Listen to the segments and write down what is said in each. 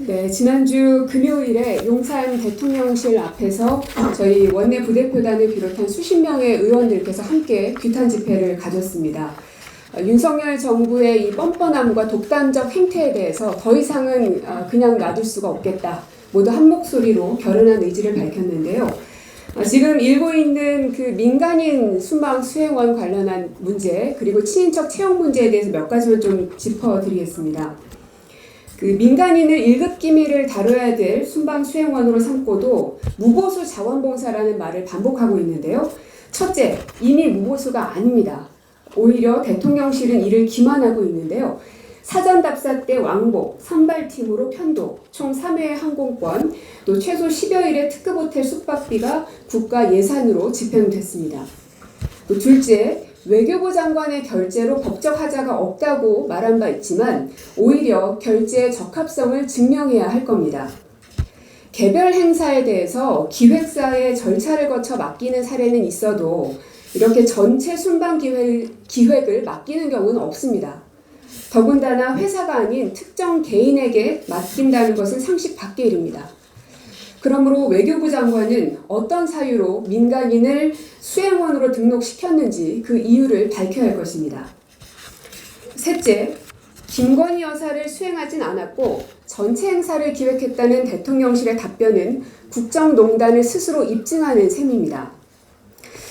네, 지난주 금요일에 용산 대통령실 앞에서 저희 원내 부대표단을 비롯한 수십 명의 의원들께서 함께 규탄 집회를 가졌습니다. 윤석열 정부의 이 뻔뻔함과 독단적 행태에 대해서 더 이상은 그냥 놔둘 수가 없겠다. 모두 한 목소리로 결연한 의지를 밝혔는데요. 지금 일고 있는 그 민간인 순방 수행원 관련한 문제, 그리고 친인척 채용 문제에 대해서 몇 가지만 좀 짚어드리겠습니다. 그 민간인을 1급 기밀을 다뤄야 될 순방 수행원으로 삼고도 무보수 자원봉사라는 말을 반복하고 있는데요. 첫째, 이미 무보수가 아닙니다. 오히려 대통령실은 이를 기만하고 있는데요. 사전답사 때 왕복, 선발팀으로 편도, 총 3회의 항공권, 또 최소 10여일의 특급 호텔 숙박비가 국가 예산으로 집행됐습니다. 또 둘째, 외교부 장관의 결재로 법적 하자가 없다고 말한 바 있지만 오히려 결재의 적합성을 증명해야 할 겁니다. 개별 행사에 대해서 기획사의 절차를 거쳐 맡기는 사례는 있어도 이렇게 전체 순방 기획을 맡기는 경우는 없습니다. 더군다나 회사가 아닌 특정 개인에게 맡긴다는 것은 상식 밖의 일입니다. 그러므로 외교부 장관은 어떤 사유로 민간인을 수행원으로 등록시켰는지 그 이유를 밝혀야 할 것입니다. 셋째, 김건희 여사를 수행하진 않았고 전체 행사를 기획했다는 대통령실의 답변은 국정농단을 스스로 입증하는 셈입니다.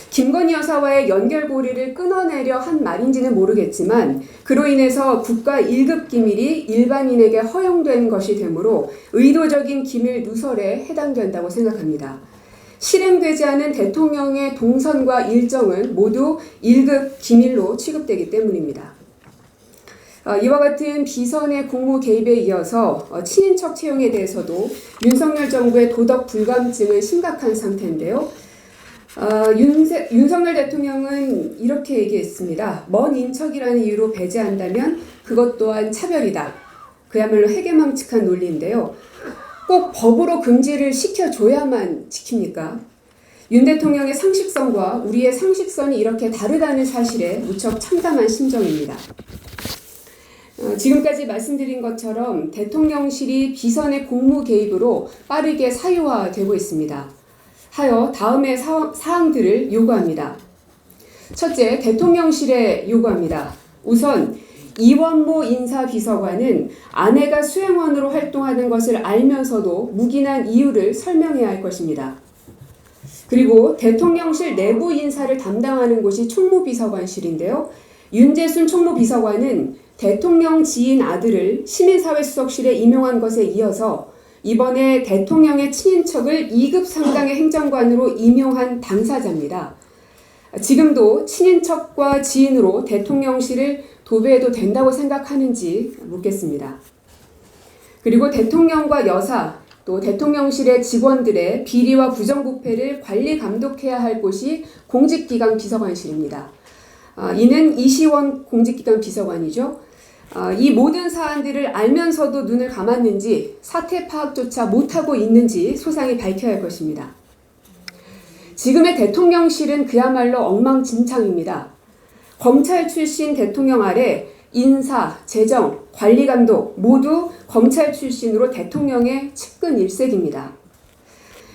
김건희 여사와의 연결고리를 끊어내려 한 말인지는 모르겠지만 그로 인해서 국가 1급 기밀이 일반인에게 허용된 것이 되므로 의도적인 기밀 누설에 해당된다고 생각합니다. 실행되지 않은 대통령의 동선과 일정은 모두 1급 기밀로 취급되기 때문입니다. 이와 같은 비선의 공무 개입에 이어서 친인척 채용에 대해서도 윤석열 정부의 도덕 불감증은 심각한 상태인데요. 윤석열 대통령은 이렇게 얘기했습니다. 먼 인척이라는 이유로 배제한다면 그것 또한 차별이다. 그야말로 해괴망측한 논리인데요. 꼭 법으로 금지를 시켜줘야만 지킵니까? 윤 대통령의 상식선과 우리의 상식선이 이렇게 다르다는 사실에 무척 참담한 심정입니다. 지금까지 말씀드린 것처럼 대통령실이 비선의 공무 개입으로 빠르게 사유화되고 있습니다. 하여 다음의 사항들을 요구합니다. 첫째, 대통령실에 요구합니다. 우선 이원모 인사비서관은 아내가 수행원으로 활동하는 것을 알면서도 묵인한 이유를 설명해야 할 것입니다. 그리고 대통령실 내부 인사를 담당하는 곳이 총무비서관실인데요. 윤재순 총무비서관은 대통령 지인 아들을 시민사회수석실에 임용한 것에 이어서 이번에 대통령의 친인척을 2급 상당의 행정관으로 임용한 당사자입니다. 지금도 친인척과 지인으로 대통령실을 도배해도 된다고 생각하는지 묻겠습니다. 그리고 대통령과 여사, 또 대통령실의 직원들의 비리와 부정부패를 관리 감독해야 할 곳이 공직기강 비서관실입니다. 이는 이시원 공직기강 비서관이죠. 이 모든 사안들을 알면서도 눈을 감았는지 사태 파악조차 못하고 있는지 소상히 밝혀야 할 것입니다. 지금의 대통령실은 그야말로 엉망진창입니다. 검찰 출신 대통령 아래 인사, 재정, 관리감독 모두 검찰 출신으로 대통령의 측근 일색입니다.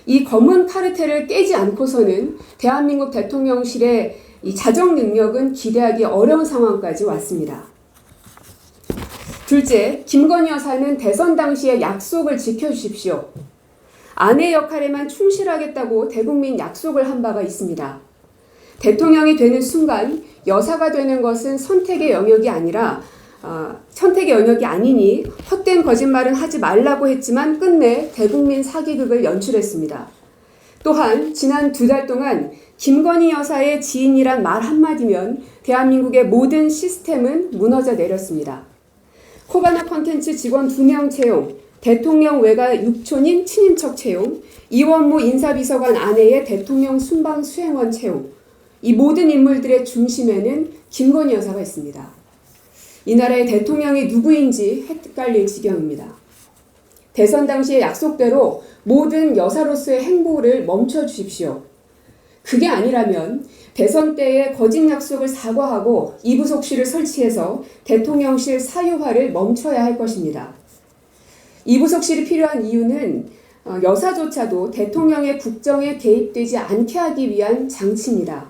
이 검은 카르텔을 깨지 않고서는 대한민국 대통령실의 이 자정 능력은 기대하기 어려운 상황까지 왔습니다. 둘째, 김건희 여사는 대선 당시의 약속을 지켜주십시오. 아내 역할에만 충실하겠다고 대국민 약속을 한 바가 있습니다. 대통령이 되는 순간 여사가 되는 것은 선택의 영역이 아니니 헛된 거짓말은 하지 말라고 했지만 끝내 대국민 사기극을 연출했습니다. 또한 지난 2달 동안 김건희 여사의 지인이란 말 한마디면 대한민국의 모든 시스템은 무너져 내렸습니다. 코바나 콘텐츠 직원 2명 채용, 대통령 외가 6촌인 친인척 채용, 이원모 인사비서관 아내의 대통령 순방 수행원 채용, 이 모든 인물들의 중심에는 김건희 여사가 있습니다. 이 나라의 대통령이 누구인지 헷갈릴 지경입니다. 대선 당시의 약속대로 모든 여사로서의 행보를 멈춰 주십시오. 그게 아니라면 대선 때의 거짓 약속을 사과하고 이부속실을 설치해서 대통령실 사유화를 멈춰야 할 것입니다. 이 부속실이 필요한 이유는 여사조차도 대통령의 국정에 개입되지 않게 하기 위한 장치입니다.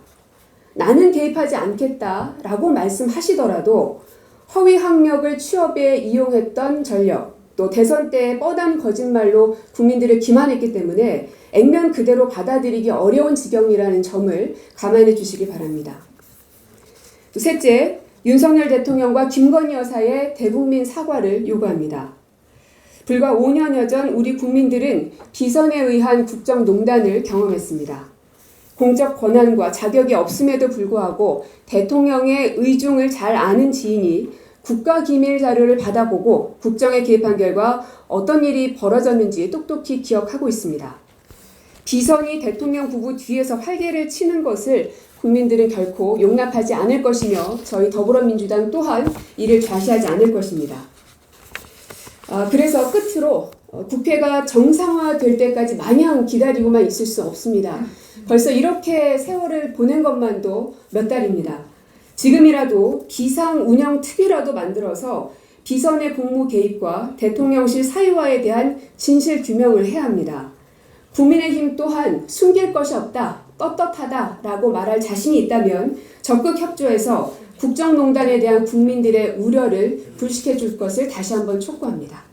나는 개입하지 않겠다라고 말씀하시더라도 허위 학력을 취업에 이용했던 전력, 또 대선 때 뻔한 거짓말로 국민들을 기만했기 때문에 액면 그대로 받아들이기 어려운 지경이라는 점을 감안해 주시기 바랍니다. 셋째, 윤석열 대통령과 김건희 여사의 대국민 사과를 요구합니다. 불과 5년여 전 우리 국민들은 비선에 의한 국정농단을 경험했습니다. 공적 권한과 자격이 없음에도 불구하고 대통령의 의중을 잘 아는 지인이 국가기밀 자료를 받아보고 국정에 개입한 결과 어떤 일이 벌어졌는지 똑똑히 기억하고 있습니다. 비선이 대통령 부부 뒤에서 활개를 치는 것을 국민들은 결코 용납하지 않을 것이며 저희 더불어민주당 또한 이를 좌시하지 않을 것입니다. 그래서 끝으로 국회가 정상화될 때까지 마냥 기다리고만 있을 수 없습니다. 벌써 이렇게 세월을 보낸 것만도 몇 달입니다. 지금이라도 비상운영특위라도 만들어서 비선의 공무 개입과 대통령실 사유화에 대한 진실 규명을 해야 합니다. 국민의힘 또한 숨길 것이 없다, 떳떳하다라고 말할 자신이 있다면 적극 협조해서 국정농단에 대한 국민들의 우려를 불식해 줄 것을 다시 한번 촉구합니다.